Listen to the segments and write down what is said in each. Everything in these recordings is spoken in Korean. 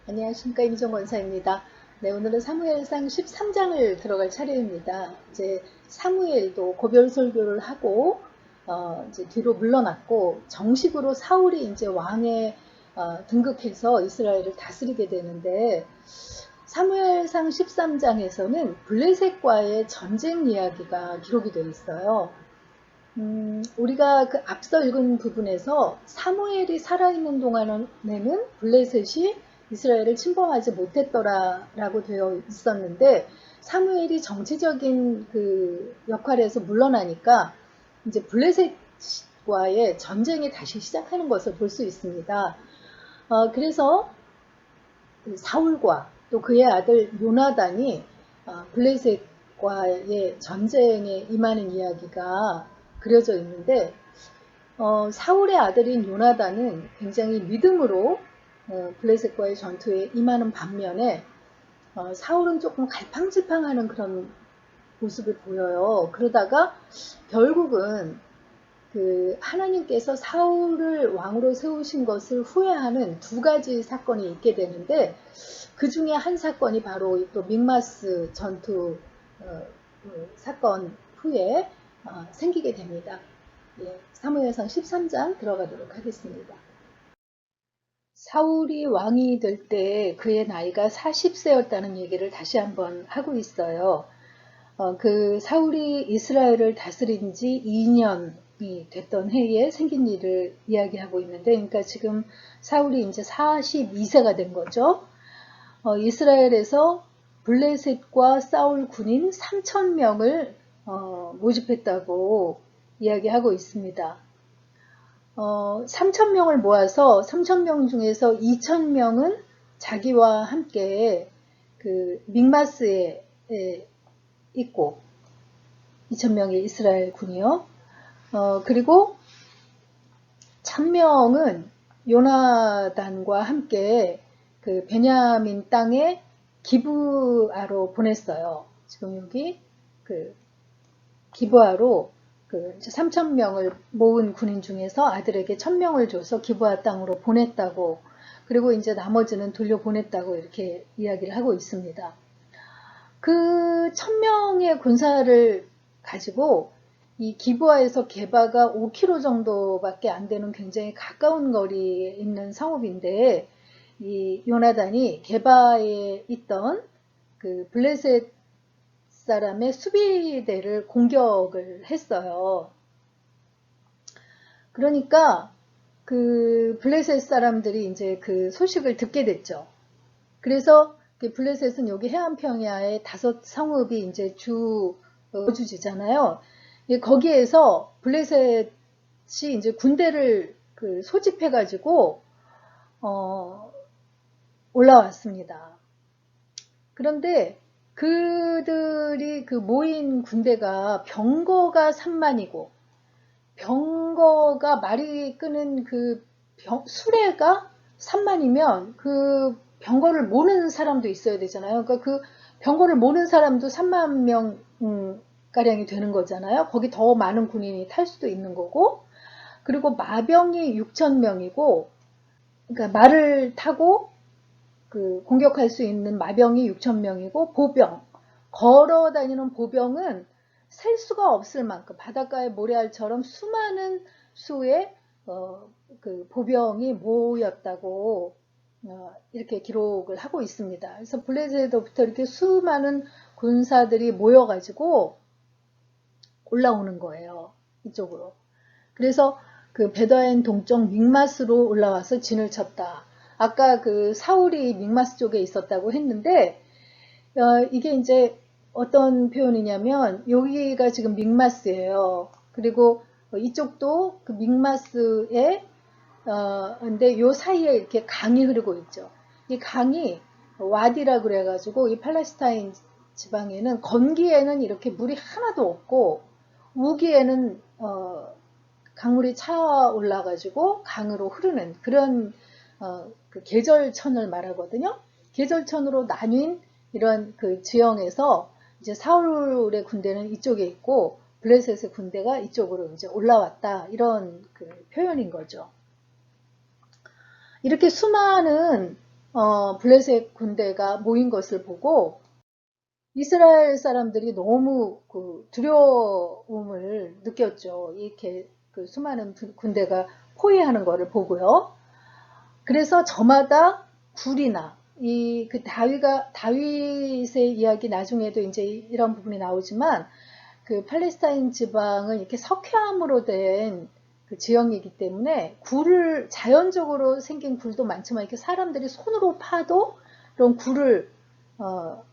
안녕하십니까, 임종 원사입니다. 네, 오늘은 사무엘상 13장을 들어갈 차례입니다. 이제 사무엘도 고별 설교를 하고 이제 뒤로 물러났고 정식으로 사울이 이제 왕에 등극해서 이스라엘을 다스리게 되는데, 사무엘상 13장에서는 블레셋과의 전쟁 이야기가 기록이 되어 있어요. 우리가 그 앞서 읽은 부분에서 사무엘이 살아있는 동안에는 블레셋이 이스라엘을 침범하지 못했더라라고 되어 있었는데, 사무엘이 정치적인 그 역할에서 물러나니까 이제 블레셋과의 전쟁이 다시 시작하는 것을 볼 수 있습니다. 그래서 사울과 또 그의 아들 요나단이 블레셋과의 전쟁에 임하는 이야기가 그려져 있는데, 사울의 아들인 요나단은 굉장히 믿음으로 블레셋과의 전투에 임하는 반면에 사울은 조금 갈팡질팡하는 그런 모습을 보여요. 그러다가 결국은 그 하나님께서 사울을 왕으로 세우신 것을 후회하는 두 가지 사건이 있게 되는데, 그 중에 한 사건이 바로 또 믹마스 전투 사건 후에 생기게 됩니다. 예, 사무엘상 13장 들어가도록 하겠습니다. 사울이 왕이 될 때 그의 나이가 40세였다는 얘기를 다시 한번 하고 있어요. 그 사울이 이스라엘을 다스린 지 2년이 됐던 해에 생긴 일을 이야기하고 있는데, 그러니까 지금 사울이 이제 42세가 된 거죠. 이스라엘에서 블레셋과 싸울 군인 3,000명을 모집했다고 이야기하고 있습니다. 3,000명을 모아서 3,000명 중에서 2,000명은 자기와 함께 그 믹마스에 있고, 2,000명의 이스라엘 군이요. 그리고 1,000명은 요나단과 함께 그 베냐민 땅에 기브아로 보냈어요. 지금 여기 그 기브아로 그 3,000명을 모은 군인 중에서 아들에게 1,000명을 줘서 기브아 땅으로 보냈다고, 그리고 이제 나머지는 돌려보냈다고 이렇게 이야기를 하고 있습니다. 그 1,000명의 군사를 가지고 이 기브아에서 게바가 5km 정도밖에 안 되는 굉장히 가까운 거리에 있는 성읍인데, 이 요나단이 게바에 있던 그 블레셋 사람의 수비대를 공격을 했어요. 그러니까 그 블레셋 사람들이 이제 그 소식을 듣게 됐죠. 그래서 블레셋은 여기 해안평야의 5 성읍이 이제 거주지잖아요. 거기에서 블레셋이 이제 군대를 그 소집해가지고 올라왔습니다. 그런데 그들이 그 모인 군대가 병거가 3만이고 병거가 말이 끄는 그 수레가 3만이면 그 병거를 모는 사람도 있어야 되잖아요. 그러니까 그 병거를 모는 사람도 3만 명 가량이 되는 거잖아요. 거기 더 많은 군인이 탈 수도 있는 거고, 그리고 마병이 6,000명이고, 그러니까 말을 타고 그 공격할 수 있는 마병이 6,000명이고, 보병, 걸어 다니는 보병은 셀 수가 없을 만큼 바닷가의 모래알처럼 수많은 수의 그 보병이 모였다고 이렇게 기록을 하고 있습니다. 그래서 블레셋으로부터 이렇게 수많은 군사들이 모여가지고 올라오는 거예요, 이쪽으로. 그래서 그 베다엔 동쪽 믹마스로 올라와서 진을 쳤다. 아까 그 사울이 믹마스 쪽에 있었다고 했는데, 이게 이제 어떤 표현이냐면, 여기가 지금 믹마스예요. 그리고 이쪽도 그 믹마스에 근데 요 사이에 이렇게 강이 흐르고 있죠. 이 강이 와디라 그래가지고 이 팔레스타인 지방에는 건기에는 이렇게 물이 하나도 없고, 우기에는 강물이 차 올라가지고 강으로 흐르는 그런 그 계절천을 말하거든요. 계절천으로 나뉜 이런 그 지형에서 이제 사울의 군대는 이쪽에 있고 블레셋의 군대가 이쪽으로 이제 올라왔다, 이런 그 표현인 거죠. 이렇게 수많은 블레셋 군대가 모인 것을 보고 이스라엘 사람들이 너무 그 두려움을 느꼈죠. 이렇게 그 수많은 군대가 포위하는 것을 보고요. 그래서 저마다 굴이나 이 그 다윗의 이야기 나중에도 이제 이런 부분이 나오지만 그 팔레스타인 지방은 이렇게 석회암으로 된 그 지형이기 때문에 굴을 자연적으로 생긴 굴도 많지만 이렇게 사람들이 손으로 파도 그런 굴을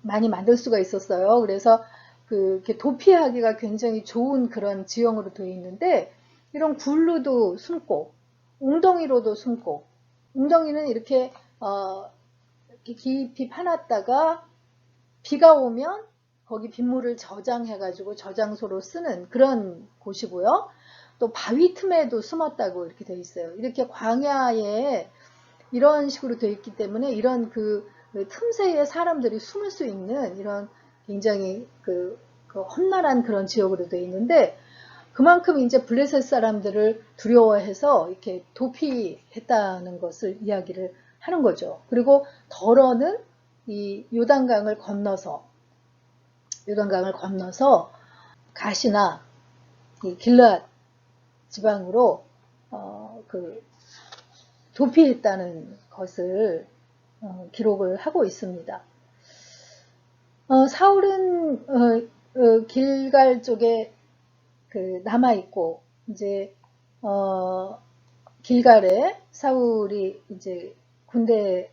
많이 만들 수가 있었어요. 그래서 그 이렇게 도피하기가 굉장히 좋은 그런 지형으로 되어 있는데 이런 굴로도 숨고 웅덩이로도 숨고 웅덩이는 이렇게 깊이 파놨다가 비가 오면 거기 빗물을 저장해가지고 저장소로 쓰는 그런 곳이고요. 또 바위 틈에도 숨었다고 이렇게 되어 있어요. 이렇게 광야에 이런 식으로 되어 있기 때문에 이런 그 틈새에 사람들이 숨을 수 있는 이런 굉장히 그 험난한 그런 지역으로 되어 있는데 그만큼 이제 블레셋 사람들을 두려워해서 이렇게 도피했다는 것을 이야기를 하는 거죠. 그리고 덜어는 이 요단강을 건너서 가시나 이 길앗 지방으로 그 도피했다는 것을 기록을 하고 있습니다. 사울은 길갈 쪽에 그 남아 있고 이제 길갈에 사울이 이제 군대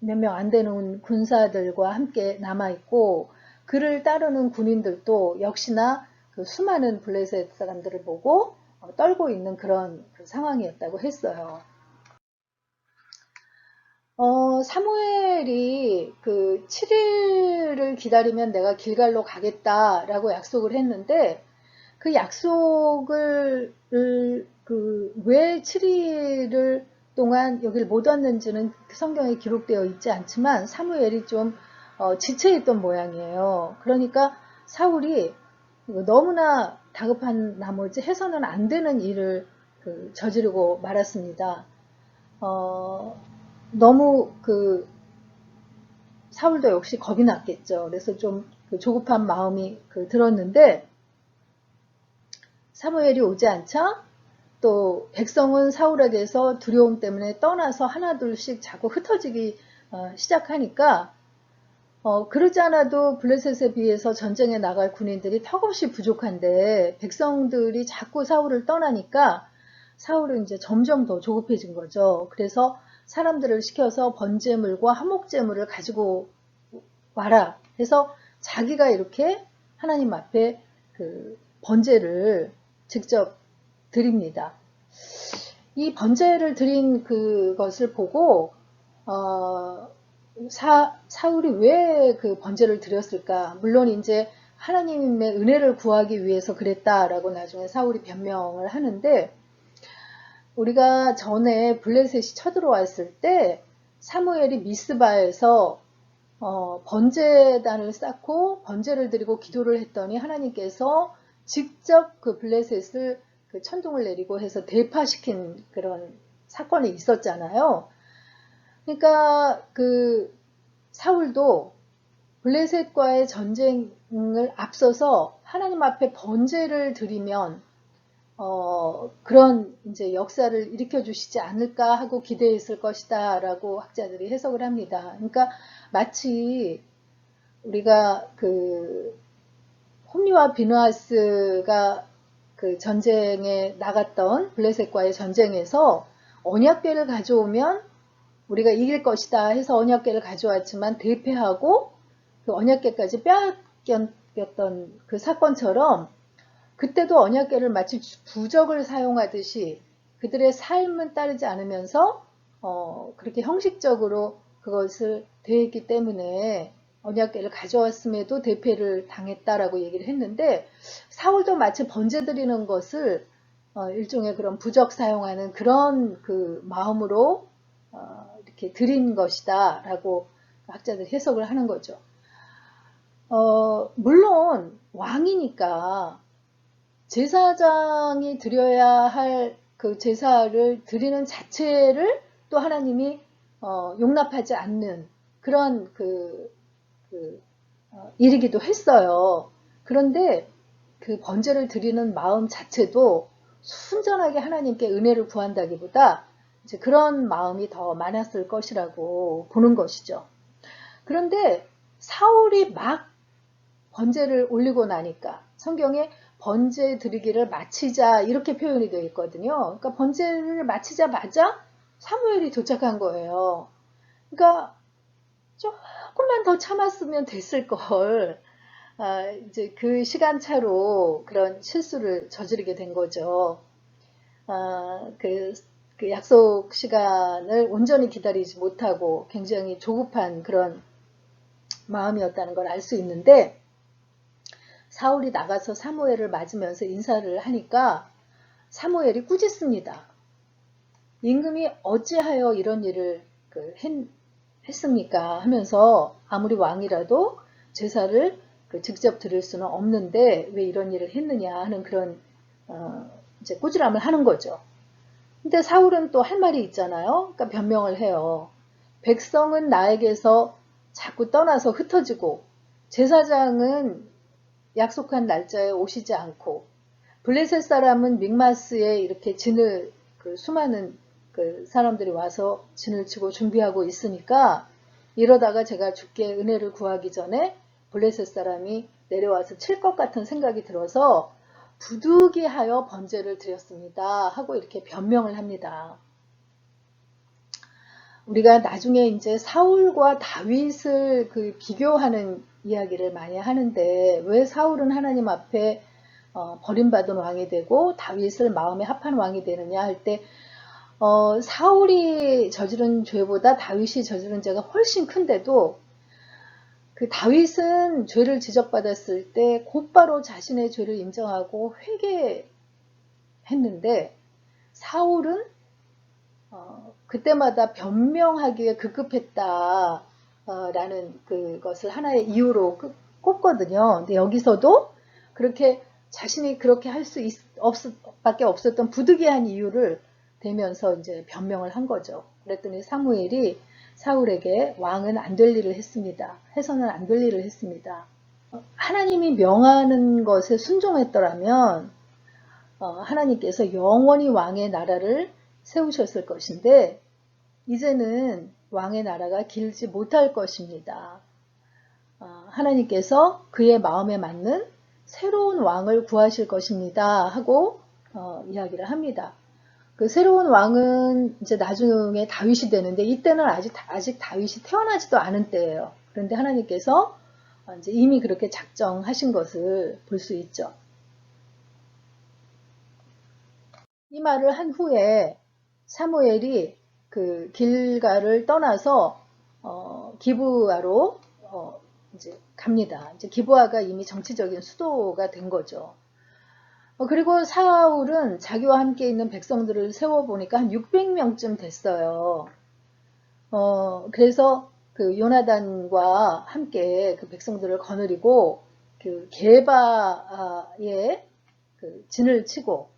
몇 명 안 되는 군사들과 함께 남아 있고 그를 따르는 군인들도 역시나 그 수많은 블레셋 사람들을 보고 떨고 있는 그런 그 상황이었다고 했어요. 사무엘이 그 7일을 기다리면 내가 길갈로 가겠다라고 약속을 했는데 그 약속을 왜 7일을 동안 여기를 못 왔는지는 성경에 기록되어 있지 않지만 사무엘이 좀 지체있던 모양이에요. 그러니까 사울이 너무나 다급한 나머지 해서는 안 되는 일을 저지르고 말았습니다. 너무 사울도 역시 겁이 났겠죠. 그래서 좀 조급한 마음이 들었는데 사무엘이 오지 않자 또 백성은 사울에게서 두려움 때문에 떠나서 하나둘씩 자꾸 흩어지기 시작하니까 그러지 않아도 블레셋에 비해서 전쟁에 나갈 군인들이 턱없이 부족한데 백성들이 자꾸 사울을 떠나니까 사울은 이제 점점 더 조급해진 거죠. 그래서 사람들을 시켜서 번제물과 화목제물을 가지고 와라 해서 자기가 이렇게 하나님 앞에 그 번제를 직접 드립니다. 이 번제를 드린 그것을 보고 사울이 왜 그 번제를 드렸을까? 물론 이제 하나님의 은혜를 구하기 위해서 그랬다라고 나중에 사울이 변명을 하는데 우리가 전에 블레셋이 쳐들어왔을 때 사무엘이 미스바에서 번제단을 쌓고 번제를 드리고 기도를 했더니 하나님께서 직접 그 블레셋을 천둥을 내리고 해서 대파시킨 그런 사건이 있었잖아요. 그러니까 사울도 블레셋과의 전쟁을 앞서서 하나님 앞에 번제를 드리면 그런 이제 역사를 일으켜 주시지 않을까 하고 기대했을 것이다 라고 학자들이 해석을 합니다. 그러니까 마치 우리가 홈리와 비느하스가 전쟁에 나갔던 블레셋과의 전쟁에서 언약궤를 가져오면 우리가 이길 것이다 해서 언약궤를 가져왔지만 대패하고 그 언약궤까지 빼앗겼던 그 사건처럼 그때도 언약궤를 마치 부적을 사용하듯이 그들의 삶은 따르지 않으면서 그렇게 형식적으로 그것을 대했기 때문에 언약궤를 가져왔음에도 대패를 당했다라고 얘기를 했는데 사울도 마치 번제 드리는 것을 일종의 그런 부적 사용하는 그런 마음으로 이렇게 드린 것이다 라고 학자들이 해석을 하는 거죠. 물론 왕이니까 제사장이 드려야 할 그 제사를 드리는 자체를 또 하나님이 용납하지 않는 그런 일이기도 했어요. 그런데 그 번제를 드리는 마음 자체도 순전하게 하나님께 은혜를 구한다기보다 이제 그런 마음이 더 많았을 것이라고 보는 것이죠. 그런데 사울이 막 번제를 올리고 나니까 성경에 번제 드리기를 마치자 이렇게 표현이 되어 있거든요. 그러니까 번제를 마치자마자 사무엘이 도착한 거예요. 그러니까 조금만 더 참았으면 됐을 걸. 이제 그 시간차로 그런 실수를 저지르게 된 거죠. 그 약속 시간을 온전히 기다리지 못하고 굉장히 조급한 그런 마음이었다는 걸 알 수 있는데, 사울이 나가서 사무엘을 맞으면서 인사를 하니까 사무엘이 꾸짖습니다. 임금이 어찌하여 이런 일을 했습니까? 하면서 아무리 왕이라도 제사를 직접 드릴 수는 없는데 왜 이런 일을 했느냐 하는 그런 이제 꾸지람을 하는 거죠. 근데 사울은 또 할 말이 있잖아요. 그러니까 변명을 해요. 백성은 나에게서 자꾸 떠나서 흩어지고 제사장은 약속한 날짜에 오시지 않고 블레셋 사람은 믹마스에 이렇게 진을 수많은 사람들이 와서 진을 치고 준비하고 있으니까 이러다가 제가 주께 은혜를 구하기 전에 블레셋 사람이 내려와서 칠 것 같은 생각이 들어서 부득이하여 번제를 드렸습니다 하고 이렇게 변명을 합니다. 우리가 나중에 이제 사울과 다윗을 비교하는 이야기를 많이 하는데 왜 사울은 하나님 앞에 버림받은 왕이 되고 다윗을 마음에 합한 왕이 되느냐 할 때 사울이 저지른 죄보다 다윗이 저지른 죄가 훨씬 큰데도 그 다윗은 죄를 지적받았을 때 곧바로 자신의 죄를 인정하고 회개했는데 사울은 그때마다 변명하기에 급급했다 라는 그것을 하나의 이유로 꼽거든요. 근데 여기서도 그렇게 자신이 그렇게 할 수 밖에 없었던 부득이한 이유를 대면서 이제 변명을 한 거죠. 그랬더니 사무엘이 사울에게 왕은 안 될 일을 했습니다. 해서는 안 될 일을 했습니다. 하나님이 명하는 것에 순종했더라면 하나님께서 영원히 왕의 나라를 세우셨을 것인데 이제는 왕의 나라가 길지 못할 것입니다. 하나님께서 그의 마음에 맞는 새로운 왕을 구하실 것입니다 하고 이야기를 합니다. 그 새로운 왕은 이제 나중에 다윗이 되는데 이때는 아직 다윗이 태어나지도 않은 때예요. 그런데 하나님께서 이제 이미 그렇게 작정하신 것을 볼 수 있죠. 이 말을 한 후에 사무엘이 그 길가를 떠나서 기브아로 이제 갑니다. 이제 기브아가 이미 정치적인 수도가 된 거죠. 그리고 사울은 자기와 함께 있는 백성들을 세워보니까 한 600명쯤 됐어요. 그래서 그 요나단과 함께 그 백성들을 거느리고 그 게바에 진을 치고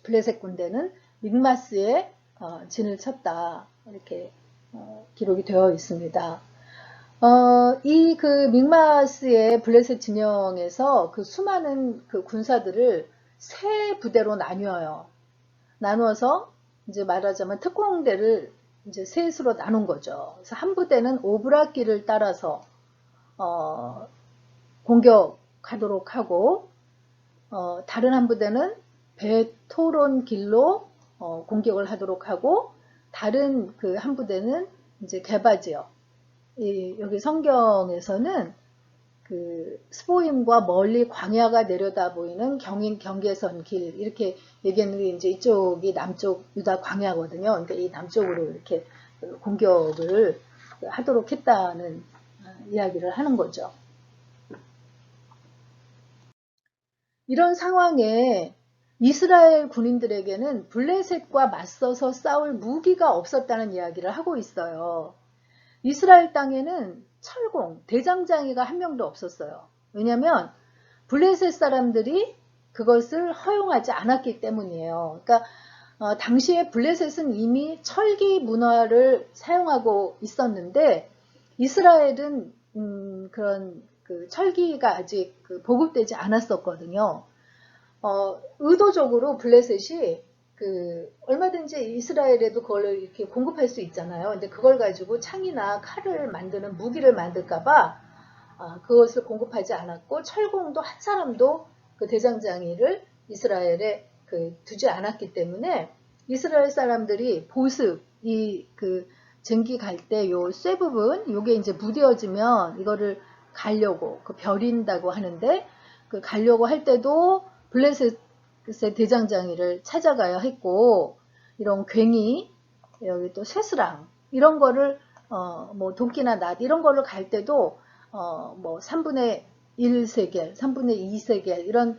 블레셋 군대는 믹마스에 진을 쳤다. 이렇게 기록이 되어 있습니다. 이 믹마스의 블레셋 진영에서 그 수많은 그 군사들을 세 부대로 나뉘어요. 나누어서 이제 말하자면 특공대를 이제 셋으로 나눈 거죠. 그래서 한 부대는 오브라길을 따라서 공격하도록 하고 다른 한 부대는 베토론 길로 공격을 하도록 하고 다른 그 한 부대는 이제 게바 지역. 여기 성경에서는 그 스보임과 멀리 광야가 내려다 보이는 경계선 길 이렇게 얘기하는 게 이제 이쪽이 남쪽 유다 광야거든요. 그러니까 이 남쪽으로 이렇게 공격을 하도록 했다는 이야기를 하는 거죠. 이런 상황에 이스라엘 군인들에게는 블레셋과 맞서서 싸울 무기가 없었다는 이야기를 하고 있어요. 이스라엘 땅에는 철공, 대장장이가 한 명도 없었어요. 왜냐하면 블레셋 사람들이 그것을 허용하지 않았기 때문이에요. 그러니까 당시에 블레셋은 이미 철기 문화를 사용하고 있었는데 이스라엘은 그런 그 철기가 아직 보급되지 않았었거든요. 의도적으로 블레셋이 얼마든지 이스라엘에도 그걸 이렇게 공급할 수 있잖아요. 근데 그걸 가지고 창이나 칼을 만드는 무기를 만들까봐 그것을 공급하지 않았고 철공도 한 사람도 그 대장장이를 이스라엘에 두지 않았기 때문에 이스라엘 사람들이 보습 쟁기 갈 때 요 쇠 부분 요게 이제 무뎌지면 이거를 가려고 벼린다고 하는데 가려고 할 때도 블레셋의 대장장이를 찾아가야 했고 이런 괭이 여기 또 쇠스랑 이런 거를 뭐 도끼나 낫 이런 거를 갈 때도 뭐 3분의 1세겔, 3분의 2세겔 이런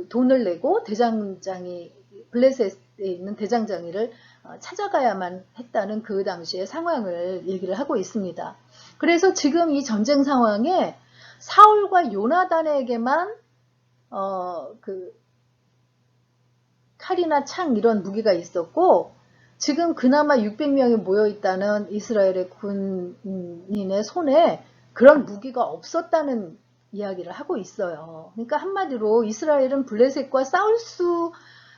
돈을 내고 대장장이 블레셋에 있는 대장장이를 찾아가야만 했다는 그 당시의 상황을 얘기를 하고 있습니다. 그래서 지금 이 전쟁 상황에 사울과 요나단에게만 칼이나 창 이런 무기가 있었고 지금 그나마 600명이 모여있다는 이스라엘의 군인의 손에 그런 무기가 없었다는 이야기를 하고 있어요. 그러니까 한마디로 이스라엘은 블레셋과 싸울 수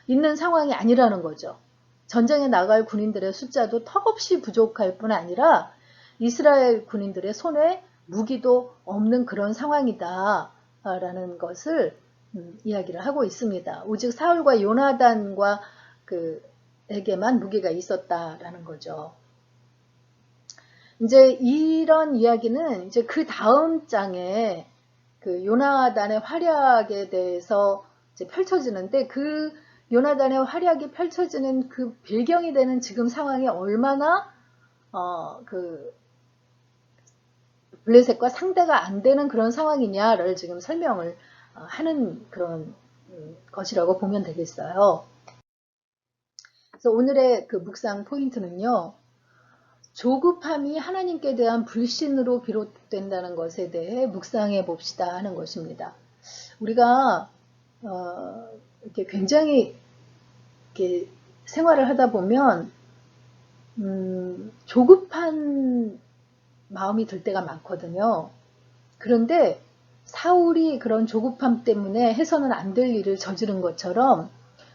있는 상황이 아니라는 거죠. 전쟁에 나갈 군인들의 숫자도 턱없이 부족할 뿐 아니라 이스라엘 군인들의 손에 무기도 없는 그런 상황이다 라는 것을 이야기를 하고 있습니다. 오직 사울과 요나단과 에게만 무기가 있었다라는 거죠. 이제 이런 이야기는 이제 그 다음 장에 요나단의 활약에 대해서 이제 펼쳐지는데 요나단의 활약이 펼쳐지는 배경이 되는 지금 상황이 얼마나 블레셋과 상대가 안 되는 그런 상황이냐를 지금 설명을 하는 그런 것이라고 보면 되겠어요. 그래서 오늘의 묵상 포인트는요. 조급함이 하나님께 대한 불신으로 비롯된다는 것에 대해 묵상해 봅시다 하는 것입니다. 우리가 이렇게 굉장히 이렇게 생활을 하다 보면 조급한 마음이 들 때가 많거든요. 그런데 사울이 그런 조급함 때문에 해서는 안 될 일을 저지른 것처럼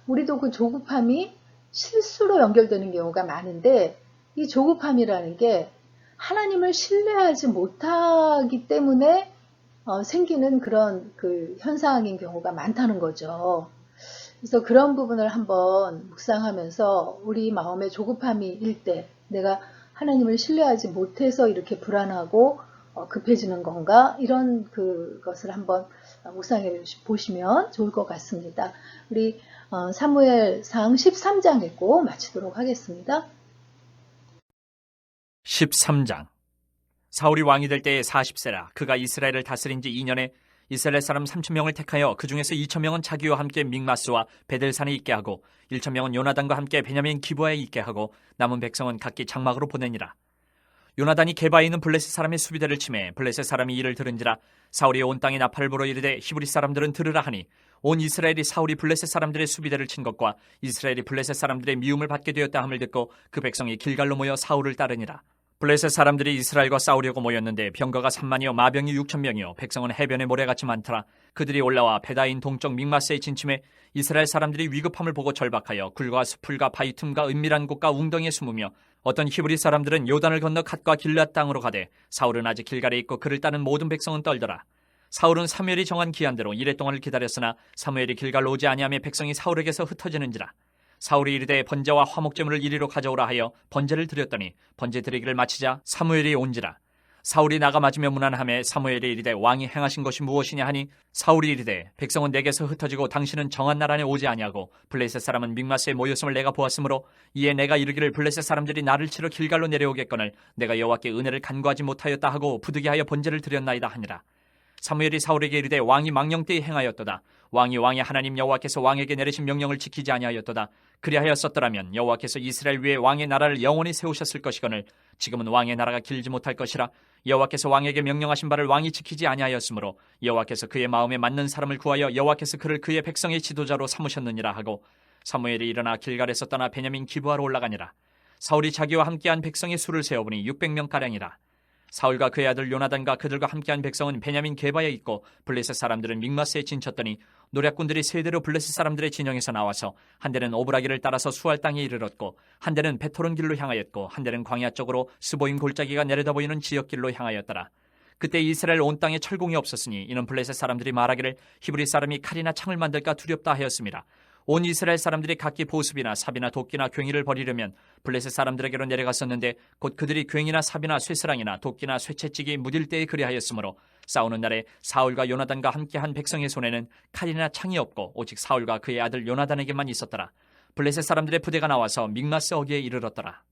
우리도 그 조급함이 실수로 연결되는 경우가 많은데 이 조급함이라는 게 하나님을 신뢰하지 못하기 때문에 생기는 그런 현상인 경우가 많다는 거죠. 그래서 그런 부분을 한번 묵상하면서 우리 마음에 조급함이 일 때 내가 하나님을 신뢰하지 못해서 이렇게 불안하고 급해지는 건가 이런 그것을 한번 묵상해 보시면 좋을 것 같습니다. 우리 사무엘상 13장 읽고 마치도록 하겠습니다. 13장. 사울이 왕이 될 때에 40세라 그가 이스라엘을 다스린 지 2년에 이스라엘 사람 3,000명을 택하여 그 중에서 2,000명은 자기와 함께 믹마스와 베델산에 있게 하고 1,000명은 요나단과 함께 베냐민 기브아에 있게 하고 남은 백성은 각기 장막으로 보내니라. 요나단이 게바에 있는 블레셋 사람의 수비대를 치매 블레셋 사람이 이를 들은지라 사울이 온 땅에 나팔을 불어 이르되 히브리 사람들은 들으라 하니 온 이스라엘이 사울이 블레셋 사람들의 수비대를 친 것과 이스라엘이 블레셋 사람들의 미움을 받게 되었다 함을 듣고 그 백성이 길갈로 모여 사울을 따르니라. 블레셋 사람들이 이스라엘과 싸우려고 모였는데 병거가 3만이요 마병이 6,000명이요 백성은 해변의 모래같이 많더라. 그들이 올라와 베다인 동쪽 믹마스에 진침해 이스라엘 사람들이 위급함을 보고 절박하여 굴과 수풀과 바위 틈과 은밀한 곳과 웅덩이에 숨으며 어떤 히브리 사람들은 요단을 건너 갓과 길앗 땅으로 가되 사울은 아직 길갈에 있고 그를 따는 모든 백성은 떨더라. 사울은 사무엘이 정한 기한대로 이레 동안을 기다렸으나 사무엘이 길갈로 오지 아니하며 백성이 사울에게서 흩어지는지라. 사울이 이르되 번제와 화목제물을 이리로 가져오라 하여 번제를 드렸더니 번제 드리기를 마치자 사무엘이 온지라. 사울이 나가 맞으며 문안하매 사무엘이 이르되 왕이 행하신 것이 무엇이냐 하니 사울이 이르되 백성은 내게서 흩어지고 당신은 정한 날 안에 오지 아니하고 블레셋 사람은 믹마스에 모였음을 내가 보았으므로 이에 내가 이르기를 블레셋 사람들이 나를 치러 길갈로 내려오겠거늘 내가 여호와께 은혜를 간구하지 못하였다 하고 부득이하여 번제를 드렸나이다 하니라. 사무엘이 사울에게 이르되 왕이 망령되이 행하였도다. 왕이 왕의 하나님 여호와께서 왕에게 내리신 명령을 지키지 아니하였도다. 그리하였었더라면 여호와께서 이스라엘 위에 왕의 나라를 영원히 세우셨을 것이거늘 지금은 왕의 나라가 길지 못할 것이라. 여호와께서 왕에게 명령하신 바를 왕이 지키지 아니하였으므로 여호와께서 그의 마음에 맞는 사람을 구하여 여호와께서 그를 그의 백성의 지도자로 삼으셨느니라 하고 사무엘이 일어나 길갈에서 떠나 베냐민 기브아로 올라가니라. 사울이 자기와 함께한 백성의 수를 세어보니 600명가량이라. 사울과 그의 아들 요나단과 그들과 함께한 백성은 베냐민 게바에 있고 블레셋 사람들은 믹마스에 진쳤더니 노략군들이 세대로 블레셋 사람들의 진영에서 나와서 한 대는 오브라기를 따라서 수알 땅에 이르렀고 한 대는 베토른 길로 향하였고 한 대는 광야 쪽으로 스보임 골짜기가 내려다 보이는 지역길로 향하였더라. 그때 이스라엘 온 땅에 철공이 없었으니 이는 블레셋 사람들이 말하기를 히브리 사람이 칼이나 창을 만들까 두렵다 하였습니다. 온 이스라엘 사람들이 각기 보습이나 삽이나 도끼나 괭이를 버리려면 블레셋 사람들에게로 내려갔었는데 곧 그들이 괭이나 삽이나 쇠스랑이나 도끼나 쇠채찍이 무딜 때에 그리하였으므로 싸우는 날에 사울과 요나단과 함께한 백성의 손에는 칼이나 창이 없고 오직 사울과 그의 아들 요나단에게만 있었더라. 블레셋 사람들의 부대가 나와서 믹마스 어귀에 이르렀더라.